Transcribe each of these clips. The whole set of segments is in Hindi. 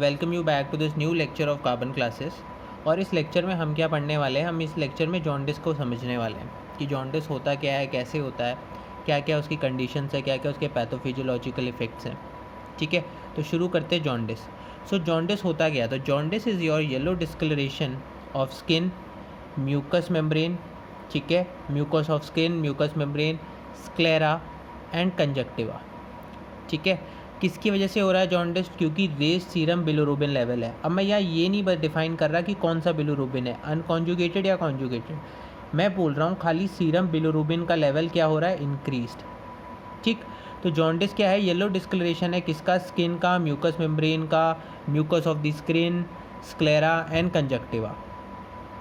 Welcome you back to this new lecture of carbon classes. और इस लेक्चर में हम क्या पढ़ने वाले हैं, हम इस लेक्चर में जॉन्डिस को समझने वाले हैं कि जॉन्डिस होता क्या है, कैसे होता है, क्या क्या उसकी कंडीशंस है, क्या क्या उसके पैथोफिजियोलॉजिकल इफेक्ट्स हैं। ठीक है, तो शुरू करते हैं जॉन्डिस। सो जॉन्डिस होता क्या है? तो jaundice is your yellow discolouration of skin, mucus membrane, ठीक है, mucus of skin, mucus membrane, sclera and conjunctiva. ठीक है, किसकी वजह से हो रहा है जॉन्डिस? क्योंकि रेज सीरम बिलिरुबिन लेवल है। अब मैं यहाँ ये नहीं डिफाइन कर रहा कि कौन सा बिलिरुबिन है, अनकॉन्जुगेटेड या कॉन्जुगेटेड। मैं बोल रहा हूँ खाली सीरम बिलिरुबिन का लेवल क्या हो रहा है, इंक्रीज्ड। ठीक, तो जॉन्डिस क्या है? येलो डिस्कलरेशन है किसका? स्किन का, म्यूकस मेम्ब्रेन का, mucus of the skin, sclera and conjunctiva.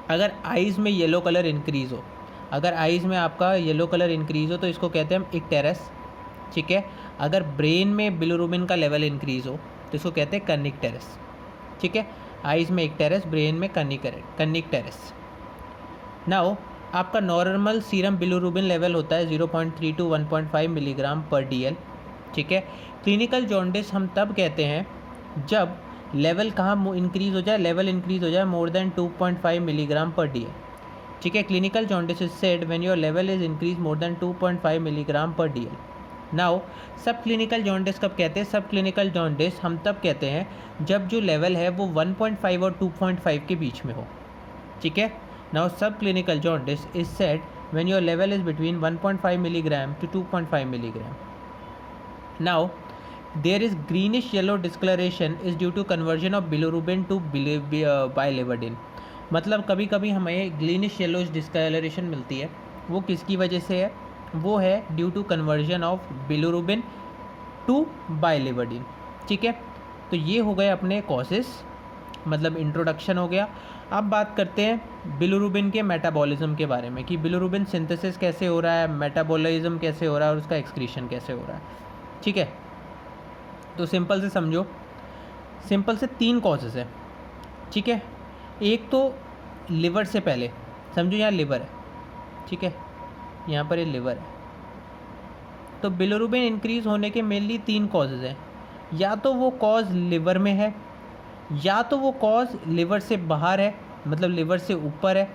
अगर आइज़ में येलो कलर इंक्रीज़ हो, अगर आइज़ में आपका येलो कलर इंक्रीज़ हो तो इसको कहते हैं हम इक्टेरस। ठीक है, अगर ब्रेन में बिलिरुबिन का लेवल इंक्रीज़ हो तो इसको कहते हैं कर्निक्टेरस। ठीक है, आइज़ में इक्टेरस, ब्रेन में कर्निक्टेरस। नाउ आपका नॉर्मल सीरम बिलिरुबिन लेवल होता है 0.3 to 1.5 मिलीग्राम पर DL। ठीक है, क्लिनिकल जॉन्डिस हम तब कहते हैं जब लेवल कहाँ इंक्रीज़ हो जाए, लेवल इंक्रीज़ हो जाए मोर देन 2.5 मिलीग्राम पर DL। ठीक है, clinical jaundice is said when your level is increase more than 2.5 milligram पर DL। नाउ सब क्लिनिकल जॉन्डिस कब कहते हैं? सब क्लिनिकल जॉन्डिस हम तब कहते हैं जब जो लेवल है वो 1.5 और 2.5 के बीच में हो। ठीक है, नाउ सब clinical jaundice is said when your level is between 1.5 milligram to 2.5 milligram. Now there is greenish yellow discolouration is due to conversion of bilirubin to biliverdin. मतलब कभी कभी हमें ग्रीनिश येलो डिस्कलरेशन मिलती है, वो किसकी वजह से है? वो है due to conversion of bilirubin to biliverdin. ठीक है, तो ये हो गए अपने कॉजेस, मतलब इंट्रोडक्शन हो गया। अब बात करते हैं बिलिरुबिन के मेटाबॉलिज्म के बारे में कि बिलिरुबिन सिंथेसिस कैसे हो रहा है, मेटाबॉलिज्म कैसे हो रहा है और उसका एक्सक्रीशन कैसे हो रहा है। ठीक है, तो सिंपल से समझो, सिंपल से 3 कॉजेज़ है। ठीक है, एक तो लिवर से पहले समझो, यहाँ लिवर है। ठीक है, यहाँ पर ये लिवर है। तो बिलिरुबिन इंक्रीज़ होने के मेनली 3 कॉजेज़ हैं। या तो वो कॉज लिवर में है, या तो वो कॉज लिवर से बाहर है, मतलब लिवर से ऊपर है।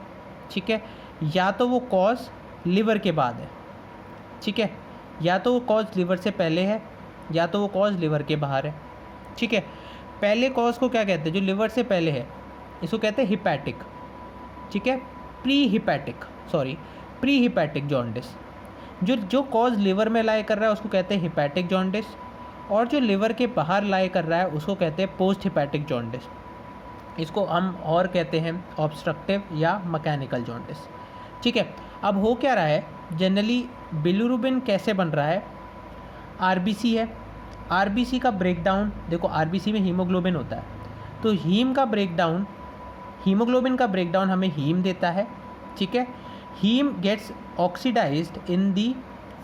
ठीक है, या तो वो कॉज लिवर के बाद है। ठीक है, या तो वो कॉज लिवर से पहले है, या तो वो कॉज लिवर के बाहर है। ठीक है, पहले कॉज को क्या कहते हैं? जो लिवर से पहले है इसको कहते हैं हिपैटिक। ठीक है, प्री हिपैटिक जॉन्डिस। जो कॉज लिवर में लाई कर रहा है उसको कहते हैं हिपैटिक जॉन्डिस, और जो लिवर के बाहर लाई कर रहा है उसको कहते हैं पोस्ट हिपैटिक जॉन्डिस। इसको हम और कहते हैं ऑब्स्ट्रक्टिव या मैकेनिकल जॉन्डिस। ठीक है, अब हो क्या रहा है, जनरली बिलिरुबिन कैसे बन रहा है? आरबीसी है, आरबीसी का ब्रेकडाउन, देखो आरबीसी में हीमोग्लोबिन होता है, तो हीमोग्लोबिन का ब्रेकडाउन हमें हीम देता है। ठीक है, haem gets oxidised in the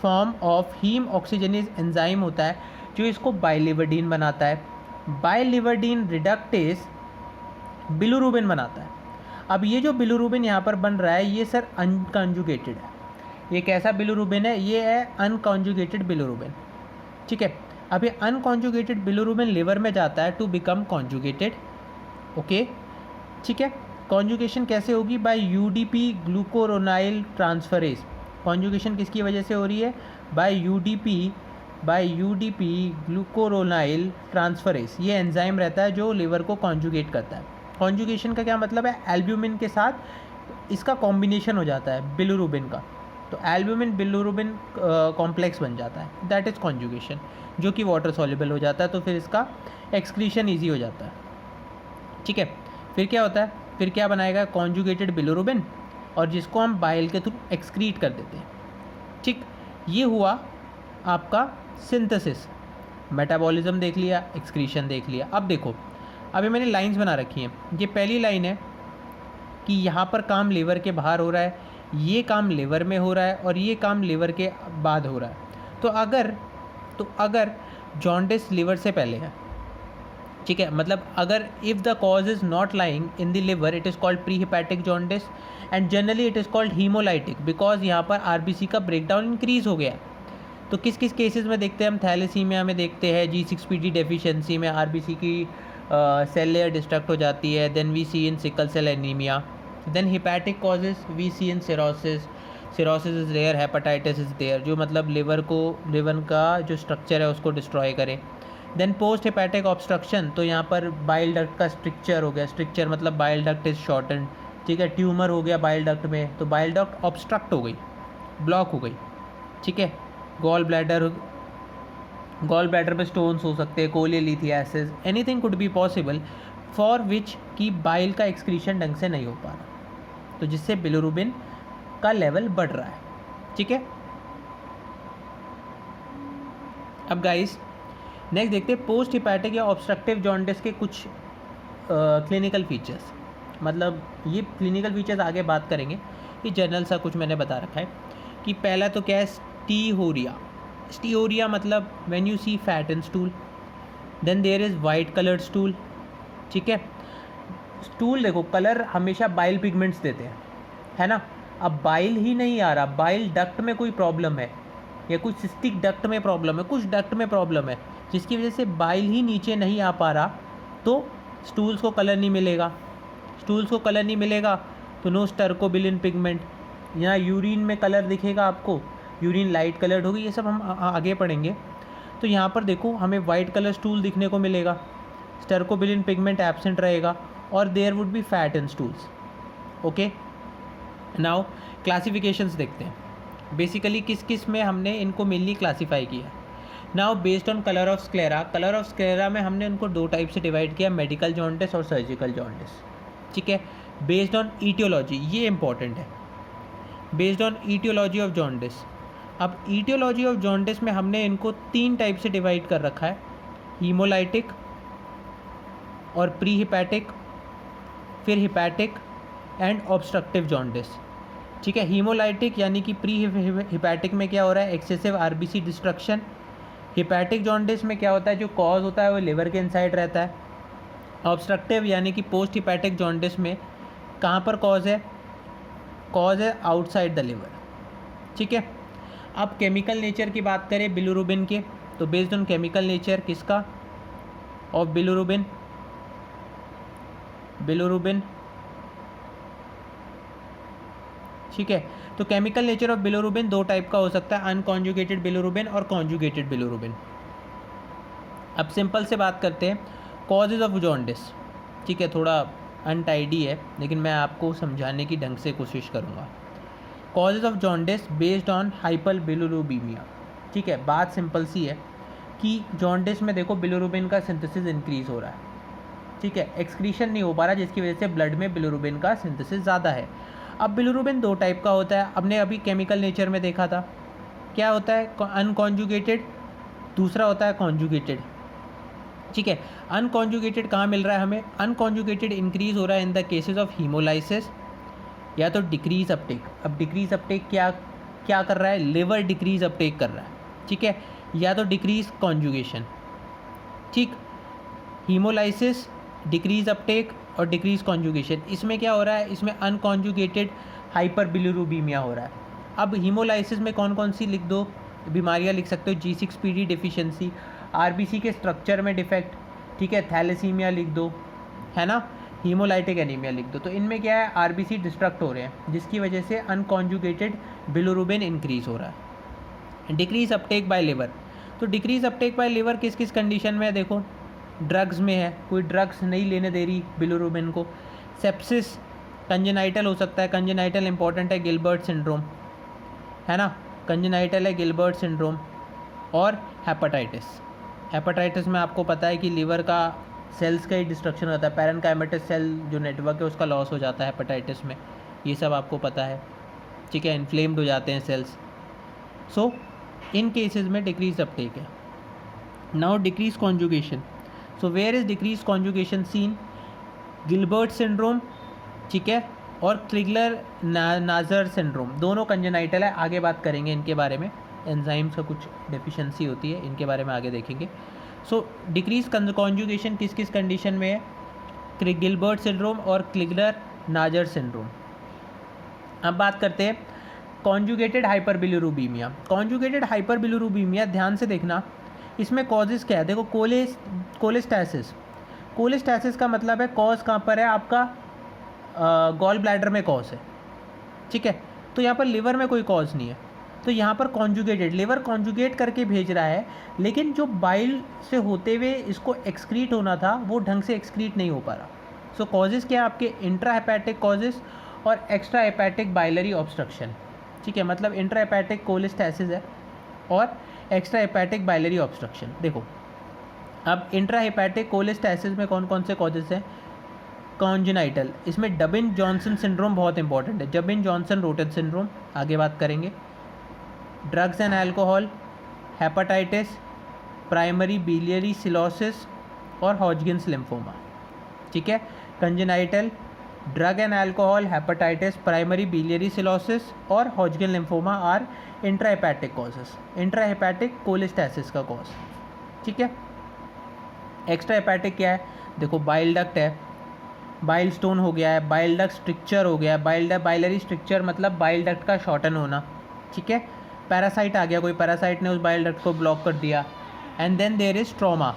form of haem oxygenase enzyme होता है जो इसको बाइलिवर्डिन बनाता है। बाइलिवर्डिन रिडक्टेज बिलिरुबिन बनाता है। अब ये जो बिलिरुबिन यहाँ पर बन रहा है ये सर अनकॉन्जुगेटेड है। ये कैसा बिलिरुबिन है? ये है अनकॉन्जुगेटेड बिलिरुबिन। ठीक है, अब ये अनकॉन्जुगेटेड बिलिरुबिन लिवर में जाता है टू बिकम कॉन्जुगेटेड। ओके, ठीक है, कॉन्जुगेशन कैसे होगी? By UDP glucuronyl transferase. Conjugation किसकी वजह से हो रही है? By UDP glucuronyl transferase. ये एंजाइम रहता है जो लिवर को कॉन्जुगेट करता है। कॉन्जुगेशन का क्या मतलब है? एल्ब्यूमिन के साथ इसका कॉम्बिनेशन हो जाता है बिलिरुबिन का, तो एल्ब्यूमिन बिलिरुबिन कॉम्प्लेक्स बन जाता है, दैट इज़ कॉन्जुगेशन, जो कि वाटर सॉल्युबल हो जाता है, तो फिर इसका एक्सक्रीशन ईजी हो जाता है। ठीक है, फिर क्या होता है? फिर क्या बनाएगा? कॉन्जुगेटेड बिलिरुबिन, और जिसको हम बाइल के थ्रू एक्सक्रीट कर देते हैं। ठीक, ये हुआ आपका सिंथेसिस। मेटाबॉलिज्म देख लिया, एक्सक्रीशन देख लिया। अब देखो, अभी मैंने लाइंस बना रखी हैं। ये पहली लाइन है कि यहाँ पर काम लिवर के बाहर हो रहा है, ये काम लिवर में हो रहा है, और ये काम लिवर के बाद हो रहा है। तो अगर जॉन्डिस लिवर से पहले है, ठीक है, मतलब अगर if the cause is not lying in the liver it is called pre hepatic jaundice, and generally it is called haemolytic because यहाँ पर आरबीसी का ब्रेकडाउन इंक्रीज़ हो गया। तो किस किस केसेस में देखते हैं हम? थैलेसीमिया में देखते हैं, G6PD डेफिशिएंसी में आरबीसी की सेल लेयर डिस्ट्रक्ट हो जाती है. Then we see in sickle cell anaemia. Then hepatic causes we see in cirrhosis. Cirrhosis is rare, hepatitis is there, जो मतलब लिवर का जो स्ट्रक्चर है उसको डिस्ट्रॉय करे. देन पोस्ट हिपैटिक ऑब्स्ट्रक्शन, तो यहाँ पर बाइल डक्ट का स्ट्रिक्चर हो गया. स्ट्रिक्चर मतलब बाइल डक्ट इज़ शॉर्टन. ठीक है, ट्यूमर हो गया बाइल डक्ट में, तो बाइल डक्ट ऑब्स्ट्रक्ट हो गई, ब्लॉक हो गई. ठीक है, गॉल ब्लैडर में स्टोन्स हो सकते हैं, cholelithiasis, anything could be possible for which कि बाइल का एक्सक्रीशन ढंग से नहीं हो पा रहा, तो जिससे बिलिरुबिन का लेवल बढ़ रहा है. ठीक है, अब गाइस नेक्स्ट देखते हैं पोस्ट हिपैटिक या ऑब्स्ट्रक्टिव जॉन्डिस के कुछ क्लिनिकल फीचर्स. मतलब ये क्लिनिकल फीचर्स आगे बात करेंगे, ये जनरल सा कुछ मैंने बता रखा है. कि पहला तो क्या है, स्टीहोरिया. स्टीहोरिया मतलब when you see fat in stool. Then there is white coloured stool. ठीक है, स्टूल देखो कलर हमेशा बाइल पिगमेंट्स देते हैं, है ना. अब बाइल ही नहीं आ रहा, बाइल डक्ट में कोई प्रॉब्लम है या कुछ सिस्टिक डक्ट में प्रॉब्लम है, कुछ डक्ट में प्रॉब्लम है जिसकी वजह से बाइल ही नीचे नहीं आ पा रहा, तो स्टूल्स को कलर नहीं मिलेगा. स्टूल्स को कलर नहीं मिलेगा तो नो स्टर्कोबिलिन पिगमेंट. यहाँ यूरिन में कलर दिखेगा आपको, यूरिन लाइट कलर्ड होगी, ये सब हम आगे पढ़ेंगे. तो यहाँ पर देखो हमें वाइट कलर स्टूल दिखने को मिलेगा, स्टर्कोबिलिन पिगमेंट एब्सेंट रहेगा, और there would be fat in stools. Okay, now classifications देखते हैं. बेसिकली किस किस में हमने इनको मेनली क्लासीफाई किया. Now based on colour of sclera, colour of sclera में हमने उनको दो टाइप से डिवाइड किया, मेडिकल जॉन्डिस और सर्जिकल जॉन्डिस. ठीक है, बेस्ड ऑन ईटियोलॉजी, ये इंपॉर्टेंट है, based on aetiology of jaundice. अब ईटियोलॉजी ऑफ जॉन्डिस में हमने इनको तीन टाइप से डिवाइड कर रखा है, हीमोलाइटिक और प्री हिपैटिक, फिर हिपैटिक एंड ऑब्स्ट्रक्टिव जॉन्डिस. ठीक है, हीमोलाइटिक यानी कि प्री हिपैटिक में क्या हो रहा है, excessive RBC destruction. Hepatic jaundice में क्या होता है, जो कॉज होता है वो लिवर के इनसाइड रहता है. ऑब्स्ट्रक्टिव यानी कि पोस्ट हिपैटिक जॉन्डिस में कहाँ पर कॉज है, कॉज है आउटसाइड द लिवर. ठीक है, अब केमिकल नेचर की बात करें बिलिरुबिन के, तो बेस्ड ऑन केमिकल नेचर किसका, ऑफ बिलिरुबिन, ठीक है. तो केमिकल नेचर ऑफ बिलिरुबिन दो टाइप का हो सकता है, अनकॉन्जुगेटेड बिलिरुबिन और कॉन्जुगेटेड बिलिरुबिन. अब सिंपल से बात करते हैं कॉजेज ऑफ जॉन्डिस. ठीक है, थोड़ा अनटाइडी है लेकिन मैं आपको समझाने की ढंग से कोशिश करूँगा. Causes of jaundice based on hyper bilirubinemia. ठीक है, बात सिंपल सी है कि जॉन्डिस में देखो बिलिरुबिन का सिंथेसिस इंक्रीज हो रहा है. ठीक है, एक्सक्रीशन नहीं हो पा रहा जिसकी वजह से ब्लड में बिलिरुबिन का सिंथेसिस ज़्यादा है. अब बिलिरुबिन दो टाइप का होता है, हमने अभी केमिकल नेचर में देखा था. क्या होता है, अनकॉन्जुगेटेड, दूसरा होता है कॉन्जुगेटेड. ठीक है, अनकॉन्जुगेटेड कहाँ मिल रहा है हमें, अनकॉन्जुगेटेड इंक्रीज हो रहा है in the cases of haemolysis या तो डिक्रीज अपटेक. अब डिक्रीज अपटेक क्या कर रहा है, लिवर डिक्रीज अपटेक कर रहा है. ठीक है, या तो डिक्रीज कॉन्जुगेशन. ठीक, हीमोलाइसिस, डिक्रीज अपटेक और डिक्रीज कॉन्जुगेशन, इसमें क्या हो रहा है, इसमें अनकॉन्जुगेटेड हाइपर बिलिरुबिमिया हो रहा है. अब हीमोलाइसिस में कौन कौन सी लिख दो बीमारियां लिख सकते हो, G6PD डिफिशिएंसी, आरबीसी के स्ट्रक्चर में डिफेक्ट. ठीक है, थैलेसीमिया लिख दो, है ना, हीमोलाइटिक एनीमिया लिख दो. तो इनमें क्या है, आरबीसी डिस्ट्रक्ट हो रहे हैं जिसकी वजह से अनकॉन्जुगेटेड बिलिरुबिन इंक्रीज हो रहा है. डिक्रीज अपटेक बाय लिवर, तो डिक्रीज अपटेक बाय लिवर किस किस कंडीशन में है, देखो ड्रग्स में है, कोई ड्रग्स नहीं लेने दे रही बिलिरुबिन को. सेप्सिस, कंजेनाइटल हो सकता है, कंजेनाइटल इंपॉर्टेंट है, गिलबर्ट सिंड्रोम, है ना, कंजेनाइटल है गिलबर्ट सिंड्रोम. और हेपेटाइटिस, हेपेटाइटिस में आपको पता है कि लीवर का सेल्स का ही डिस्ट्रक्शन होता है, पैरेनकाइमेटस सेल जो नेटवर्क है उसका लॉस हो जाता है हेपेटाइटिस में, ये सब आपको पता है. ठीक है, इन्फ्लेम्ड हो जाते हैं सेल्स. सो इन केसेस में डिक्रीज अपटेक है. Now decrease conjugation, so where is decrease conjugation seen, Gilbert syndrome. ठीक है, और क्लिगलर नाजर सिंड्रोम, दोनों कंजेनाइटल है, आगे बात करेंगे इनके बारे में. एंजाइम्स का कुछ डेफिशिएंसी होती है, इनके बारे में आगे देखेंगे. सो डिक्रीज कॉन्जुगेशन किस किस कंडीशन में है, गिलबर्ट सिंड्रोम और क्लिगलर नाजर सिंड्रोम. अब बात करते हैं कॉन्जुगेटेड हाइपर बिलिरुबिमिया. कॉन्जुगेटेड हाइपर बिलिरुबिमिया ध्यान से देखना, इसमें कॉजेज़ क्या है, देखो कोलेस्टैसिस. कोलेस्टैसिस का मतलब है कॉज कहाँ पर है आपका, गॉल ब्लैडर में कॉज है, ठीक है। तो यहाँ पर लिवर में कोई कॉज नहीं है, तो यहाँ पर कॉन्जुगेटेड, लिवर कॉन्जुगेट करके भेज रहा है, लेकिन जो बाइल से होते हुए इसको एक्सक्रीट होना था वो ढंग से एक्सक्रीट नहीं हो पा रहा। सो कॉजेज़ क्या है आपके, इंट्रा हेपेटिक कॉजेज़ और एक्स्ट्रा हेपेटिक बाइलरी ऑब्स्ट्रक्शन, ठीक है। मतलब इंट्रा हेपेटिक कोलेस्टैसिस है और एक्स्ट्रा हेपेटिक बाइलरी ऑब्स्ट्रक्शन। देखो अब इंट्रा हेपेटिक कोलेस्टैसिस में कौन कौन से कॉजेज़ हैं, कॉन्जेनाइटल, इसमें डबिन जॉनसन सिंड्रोम बहुत इंपॉर्टेंट है, डबिन जॉनसन रोटन सिंड्रोम आगे बात करेंगे। Drugs and alcohol, hepatitis, primary biliary cirrhosis और हॉजकिंस लिम्फोमा, ठीक है। Congenital, drug and alcohol, hepatitis, primary biliary cirrhosis और Hodgkin lymphoma are intrahepatic causes, intrahepatic cholestasis का कॉज, ठीक है। एक्स्ट्रा हेपेटिक क्या है, देखो बाइल डक्ट है, बाइल स्टोन हो गया है, बाइल डक्ट स्ट्रिक्चर हो गया है, बाइलरी स्ट्रिक्चर मतलब बाइल डक्ट का शॉर्टन होना, ठीक है। पैरासाइट आ गया, कोई पैरासाइट ने उस बाइल डक्ट को ब्लॉक कर दिया। And then there is trauma,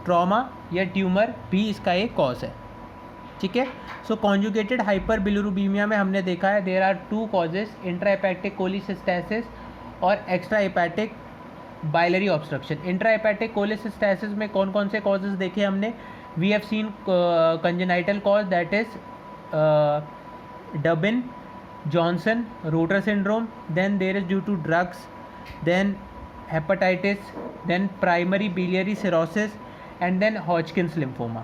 trauma या ट्यूमर भी इसका एक कॉज है, ठीक है। सो कॉन्जुगेटेड हाइपर बिलिरुबिमिया में हमने देखा है there are two causes, intrahepatic cholestasis और extra hepatic biliary obstruction. Intrahepatic cholestasis में कौन कौन से कॉजेज देखे हमने, we have seen congenital cause that is Dubin Johnson Rotor syndrome, then there is due to drugs, then hepatitis, then primary biliary cirrhosis and then Hodgkin's lymphoma।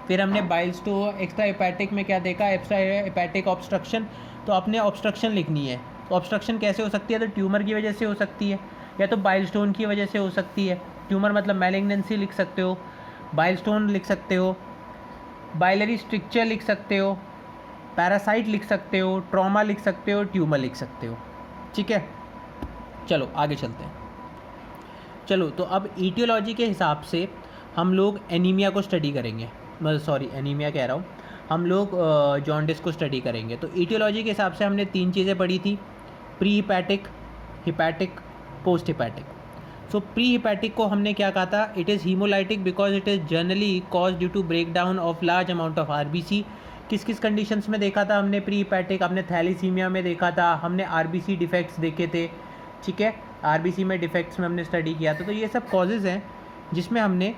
फिर हमने बाइल स्टो एक्स्ट्रा हेपेटिक में क्या देखा, एक्स्ट्रा हेपेटिक ऑब्स्ट्रक्शन, तो आपने ऑब्स्ट्रक्शन लिखनी है। तो ऑब्स्ट्रक्शन कैसे हो सकती है, तो ट्यूमर की वजह से हो सकती है या तो बाइल स्टोन की वजह से हो सकती है। ट्यूमर मतलब मैलिग्नेंसी लिख सकते हो, बाइल स्टोन लिख सकते हो, बाइलरी स्ट्रिक्चर लिख सकते हो, पैरासाइट लिख सकते हो, ट्रॉमा लिख सकते हो, ट्यूमर लिख सकते हो, ठीक है। चलो आगे चलते हैं। चलो तो अब ईटियोलॉजी के हिसाब से हम लोग एनीमिया को स्टडी करेंगे, मतलब सॉरी एनीमिया कह रहा हूँ, हम लोग जॉन्डिस को स्टडी करेंगे। तो ईटियोलॉजी के हिसाब से हमने 3 चीज़ें पढ़ी थी, pre hepatic, hepatic, post hepatic. So pre hepatic को हमने क्या कहा था, it is haemolytic because it is generally cause due to break down of large amount of RBC. किस किस कंडीशंस में देखा था हमने प्री हिपैटिक, हमने थैलीसीमिया में देखा था, हमने आरबीसी डिफेक्ट्स देखे थे, ठीक है। आरबीसी में डिफेक्ट्स में हमने स्टडी किया था। तो ये सब कॉजेज़ हैं जिसमें हमने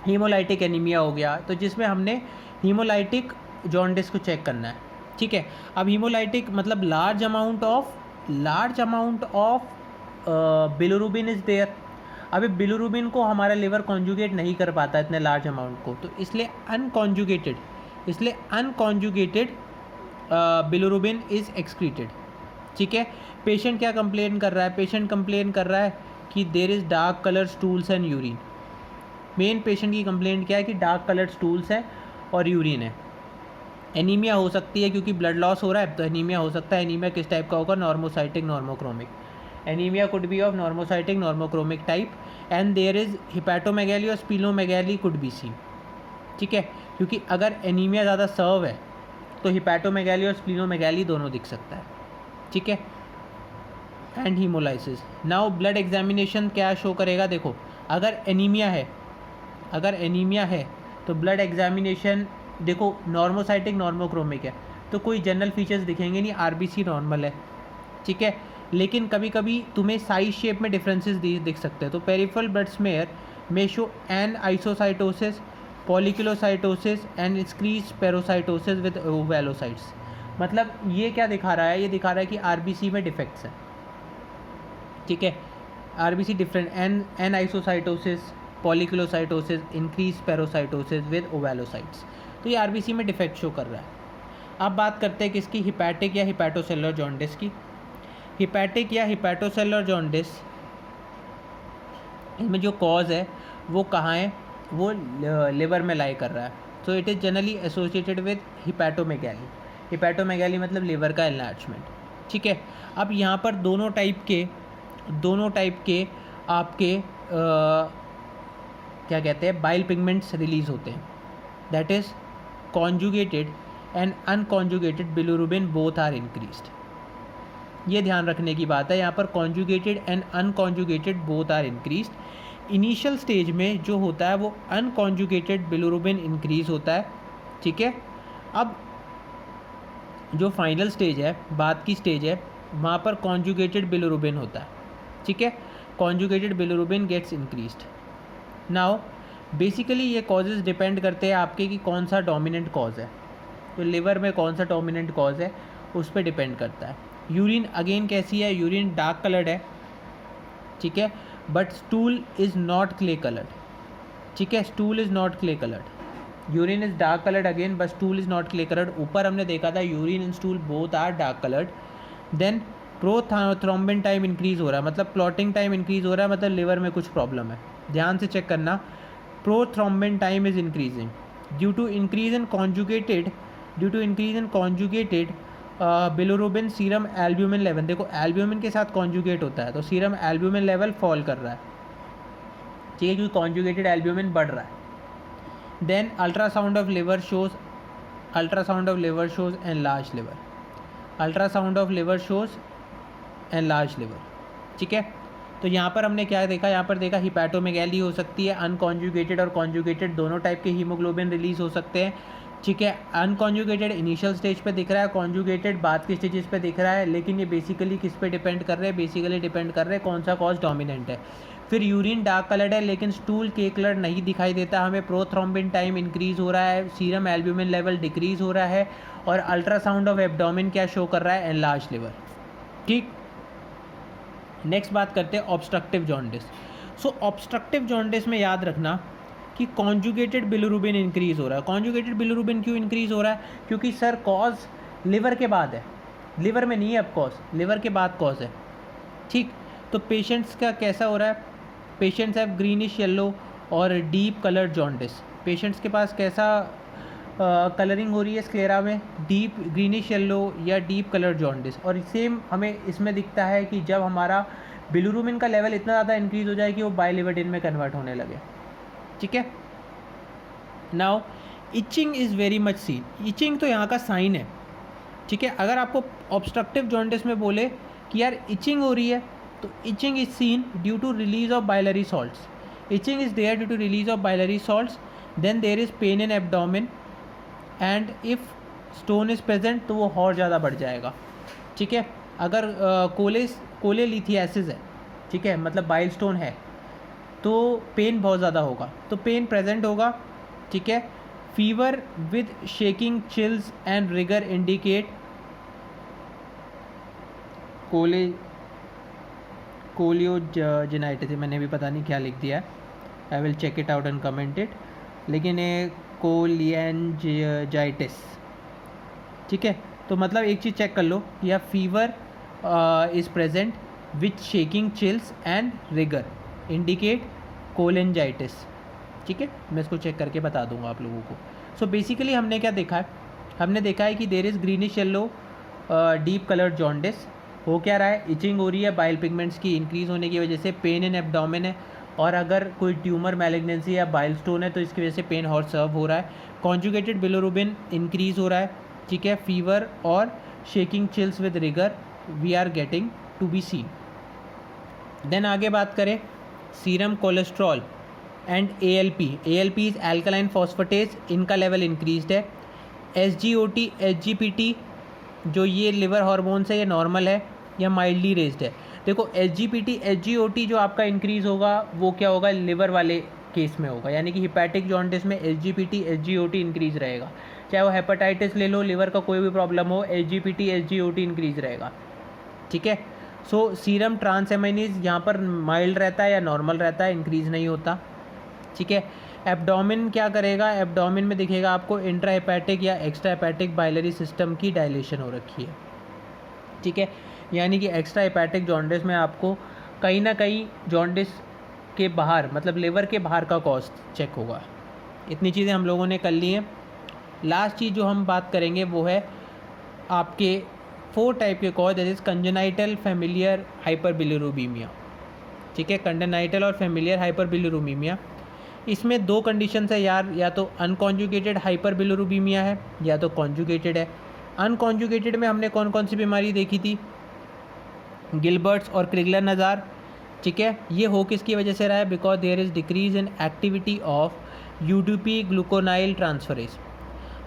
हीमोलाइटिक एनीमिया हो गया, तो जिसमें हमने हीमोलाइटिक जॉन्डिस को चेक करना है, ठीक है। अब हीमोलाइटिक मतलब large amount of bilirubin is there. अभी बिलिरुबिन को हमारा लिवर कॉन्जुगेट नहीं कर पाता इतने लार्ज अमाउंट को, तो इसलिए अनकॉन्जुगेटेड बिलिरुबिन इज़ एक्सक्रीटेड, ठीक है। पेशेंट क्या कंप्लेन कर रहा है, पेशेंट कंप्लेन कर रहा है कि there is dark colour stools and urine. Main patient की कंप्लेंट क्या है कि डार्क कलर स्टूल्स है और यूरिन है। एनीमिया हो सकती है क्योंकि ब्लड लॉस हो रहा है, तो एनीमिया हो सकता है। एनीमिया किस टाइप का होगा, normocytic normochromic. Anaemia could be of normocytic normochromic type and there is hepatomegaly और स्प्लीनोमेगैली कुड बी सी, ठीक है। क्योंकि अगर एनीमिया ज़्यादा सर्व है तो हिपैटोमेगैली और स्प्लीनोमेगैली दोनों दिख सकता है, ठीक है। And haemolysis, now blood examination क्या शो करेगा, देखो अगर एनीमिया है तो ब्लड एग्जामिनेशन देखो नॉर्मोसाइटिक नॉर्मोक्रोमिक है तो कोई जनरल फीचर्स दिखेंगे नहीं, आरबीसी नॉर्मल है, ठीक है। लेकिन कभी कभी तुम्हें साइज शेप में डिफरेंसेस दिख सकते हैं। तो पेरिफेरल ब्लड स्मेयर में show anisocytosis, poikilocytosis and increase perocytosis with ovalocytes. मतलब ये क्या दिखा रहा है, ये दिखा रहा है कि आरबीसी में डिफेक्ट्स हैं, ठीक है। RBC different anisocytosis, poikilocytosis, increase perocytosis with ovalocytes, तो ये आरबीसी में डिफेक्ट शो कर रहा है। अब बात करते हैं किसकी, हिपैटिक या हिपैटोसेलुलर जॉन्डिस की। हिपैटिक या हिपैटोसेलुलर जॉन्डिस इसमें जो कॉज है वो कहाँ है, वो लिवर में लाई कर रहा है। So it is generally associated with hepatomegaly. Hepatomegaly मतलब लिवर का एनलार्जमेंट, ठीक है। अब यहाँ पर दोनों टाइप के आपके क्या कहते हैं, बाइल पिगमेंट्स रिलीज़ होते हैं, that is conjugated and unconjugated bilirubin both are increased. ये ध्यान रखने की बात है यहाँ पर, conjugated and unconjugated both are increased. Initial stage में जो होता है वो अनकॉन्जुगेटेड बिलिरुबिन इंक्रीज़ होता है, ठीक है। अब जो फाइनल स्टेज है, बाद की स्टेज है, वहाँ पर कॉन्जुगेटेड बिलिरुबिन होता है, ठीक है। Conjugated bilirubin gets increased. Now basically ये कॉजेज़ डिपेंड करते हैं आपके कि कौन सा डोमिनेंट कॉज है, तो लिवर में कौन सा डोमिनेंट कॉज है उस पर डिपेंड करता है। यूरिन अगेन कैसी है, यूरिन डार्क कलर्ड है, ठीक है, but stool is not clay coloured, ठीक है। Stool is not clay coloured, urine is dark coloured again but stool is not clay coloured. ऊपर हमने देखा था urine and stool both are dark coloured. Then prothrombin time increase हो रहा है, मतलब क्लॉटिंग टाइम इंक्रीज़ हो रहा है, मतलब लिवर में कुछ प्रॉब्लम है। ध्यान से चेक करना, prothrombin time is increasing due to increase in conjugated bilirubin serum albumin level. देखो एल्ब्यूमिन के साथ कॉन्जुगेट होता है तो सीरम एल्ब्यूमिन लेवल फॉल कर रहा है, ठीक है, क्योंकि कॉन्जुगेटेड एल्ब्यूमिन बढ़ रहा है। Then ultrasound of liver shows enlarge liver, ultrasound of liver shows enlarge liver, ठीक है। तो यहाँ पर हमने क्या देखा, यहाँ पर देखा हिपैटोमेगैली हो सकती है, अनकॉन्जुगेटेड और कॉन्जुगेटेड दोनों टाइप के हीमोग्लोबिन रिलीज हो सकते हैं, ठीक है। अनकॉन्जुगेटेड इनिशियल स्टेज पे दिख रहा है, कॉन्जुगेटेड बाद के स्टेजेस पे दिख रहा है, लेकिन ये बेसिकली किस पे डिपेंड कर रहे हैं, बेसिकली डिपेंड कर रहे हैं कौन सा कॉज डोमिनेंट है। फिर यूरिन डार्क कलर्ड है लेकिन स्टूल के कलर नहीं दिखाई देता हमें, प्रोथ्रोम्बिन टाइम इंक्रीज़ हो रहा है, सीरम एल्ब्यूमिन लेवल डिक्रीज़ हो रहा है, और अल्ट्रासाउंड ऑफ एब्डोमिन क्या शो कर रहा है, एनलार्ज लिवर, ठीक। नेक्स्ट बात करते हैं ऑब्स्ट्रक्टिव जॉन्डिस। सो ऑब्स्ट्रक्टिव जॉन्डिस में याद रखना कि कॉन्जुगेटेड बिलिरुबिन इंक्रीज़ हो रहा है। कॉन्जुगेटेड बिलिरुबिन क्यों इंक्रीज़ हो रहा है, क्योंकि सर कॉज लिवर के बाद है, लिवर में नहीं है अब कॉज, लिवर के बाद कॉज है, ठीक। तो पेशेंट्स का कैसा हो रहा है, पेशेंट्स हैव ग्रीनिश येलो और डीप कलर्ड जॉन्डिस। पेशेंट्स के पास कैसा कलरिंग हो रही है स्क्लेरा में, डीप ग्रीनिश येलो या डीप कलर्ड जॉन्डिस। और सेम हमें इसमें दिखता है कि जब हमारा बिलिरुबिन का लेवल इतना ज़्यादा इंक्रीज़ हो जाए कि वो बाइलिवर्डिन में कन्वर्ट होने लगे, ठीक है। Now itching is very much seen, itching तो यहाँ का साइन है, ठीक है। अगर आपको ऑब्स्ट्रक्टिव जॉन्डिस में बोले कि यार इचिंग हो रही है, तो itching is seen due to release of biliary salts, itching is there due to release of biliary salts. Then there is pain in abdomen and if stone is present तो वो और ज़्यादा बढ़ जाएगा, ठीक है। अगर कोलेलिथियासिस है, ठीक है, मतलब बाइल स्टोन है, तो पेन बहुत ज़्यादा होगा, तो पेन प्रेजेंट होगा, ठीक है। Fever with shaking chills and rigor indicate cholangitis, मैंने भी पता नहीं क्या लिख दिया है, I will check it out and comment it, लेकिन ये कोलियंजाइटिस, ठीक है। तो मतलब एक चीज़ चेक कर लो, या fever is present with shaking chills and rigor indicate cholangitis, ठीक है। मैं इसको चेक करके बता दूंगा आप लोगों को। सो बेसिकली हमने क्या देखा है, हमने देखा है कि there is greenish yellow deep coloured jaundice. हो क्या रहा है, इचिंग हो रही है बाइल पिगमेंट्स की इंक्रीज़ होने की वजह से, पेन इन एब्डोमेन है, और अगर कोई ट्यूमर मैलिग्नेंसी या बाइल स्टोन है तो इसकी वजह से पेन और सर्व हो रहा है। कॉन्जुगेटेड बिलिरुबिन इंक्रीज़ हो रहा है, ठीक है। फीवर और shaking chills with rigor we are getting to be seen. Then आगे बात करें serum cholesterol and ALP, ALP is alkaline phosphatase, इनका लेवल इंक्रीज्ड है। SGOT SGPT जो ये लिवर हार्मोन्स है, ये नॉर्मल है या माइल्डली रेज्ड है। देखो SGPT SGOT जो आपका इंक्रीज़ होगा वो क्या होगा, लिवर वाले केस में होगा, यानी कि हिपैटिक जॉन्डिस में SGPT SGOT इंक्रीज़ रहेगा। चाहे वो हेपेटाइटिस ले लो, लिवर का कोई भी प्रॉब्लम हो, SGPT SGOT इंक्रीज़ रहेगा, ठीक है। सो सीरम ट्रांसएमिनेज यहाँ पर माइल्ड रहता है या नॉर्मल रहता है, इंक्रीज़ नहीं होता, ठीक है। एब्डोमिन क्या करेगा, एब्डोमिन में दिखेगा आपको इंट्रा हेपेटिक या एक्स्ट्रा हेपेटिक बाइलरी सिस्टम की डायलेशन हो रखी है, ठीक है। यानी कि एक्स्ट्रा हेपेटिक जॉन्डिस में आपको कहीं ना कहीं जॉन्डिस के बाहर, मतलब लिवर के बाहर का कॉज चेक होगा। इतनी चीज़ें हम लोगों ने कर ली हैं। लास्ट चीज़ जो हम बात करेंगे वो है आपके 4 टाइप के cause, that is congenital, familial, hyperbilirubinemia, ठीक है। कंजेनाइटल और फैमिलियर हाइपरबिलिरुबिमिया, इसमें 2 कंडीशन है यार, या तो अनकॉन्जुगेटेड हाइपरबिलिरुबिमिया है या तो कॉन्जुगेटेड है। अनकॉन्जुगेटेड में हमने कौन कौन सी बीमारी देखी थी, गिलबर्ट्स और क्रिगलर नज़ार, ठीक है, ये हो किसकी वजह से रहा है? Because there is decrease in activity of UDP glucuronyl transferase.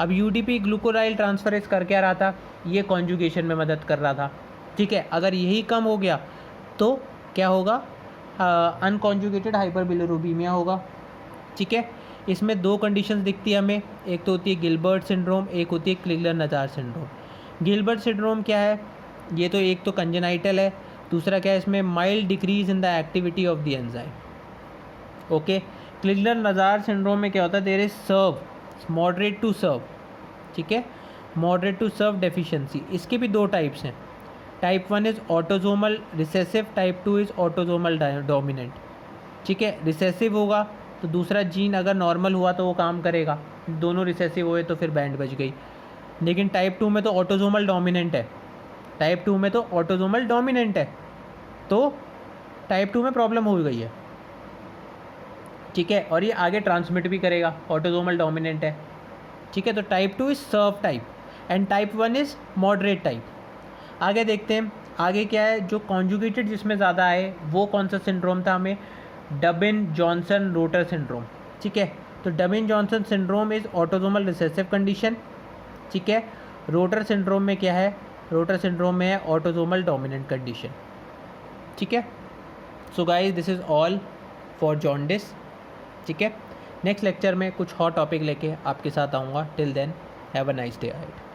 अब यूडीपी ग्लूकोनाइल ट्रांसफरेज कर क्या रहा था? ये कॉन्जुगेशन में मदद कर रहा था। ठीक है, अगर यही कम हो गया तो क्या होगा? अनकॉन्जुगेटेड हाइपरबिलिरुबिमिया होगा। ठीक है, इसमें दो कंडीशंस दिखती है हमें, एक तो होती है गिलबर्ट सिंड्रोम, एक होती है क्लिगलर-नजार सिंड्रोम। गिलबर्ट सिंड्रोम क्या है? ये तो एक तो कंजेनाइटल है, दूसरा क्या है इसमें? Mild decrease in the activity of the enzyme. Okay, Crigler Najjar syndrome में क्या होता है? There is severe moderate to severe. ठीक है, मॉडरेट टू सर्व डेफिशिएंसी। इसके भी दो टाइप्स हैं। Type 1 is autosomal recessive, type 2 is autosomal dominant. ठीक है, रिसेसिव होगा तो दूसरा जीन अगर नॉर्मल हुआ तो वो काम करेगा, दोनों रिसेसिव हुए तो फिर बैंड बज गई। लेकिन टाइप 2 में तो ऑटोजोमल डोमिनेंट है, टाइप 2 में तो ऑटोजोमल डोमिनेंट है, तो टाइप 2 में प्रॉब्लम हो गई है। ठीक है, और ये आगे ट्रांसमिट भी करेगा, ऑटोजोमल डोमिनेंट है। ठीक है, तो type 2 is severe type and type 1 is moderate type. आगे देखते हैं, आगे क्या है जो कॉन्जुगेटेड जिसमें ज़्यादा आए, वो कौन सा सिंड्रोम था? हमें डबिन जॉनसन रोटर सिंड्रोम। ठीक है, तो Dubin Johnson syndrome is autosomal recessive condition. ठीक है, रोटर सिंड्रोम में क्या है? रोटर सिंड्रोम में है ऑटोजोमल डोमिनेंट कंडीशन। ठीक है, so guys this is all for jaundice. ठीक है, नेक्स्ट लेक्चर में कुछ और टॉपिक लेके आपके साथ आऊँगा। Till then have a nice day ahead.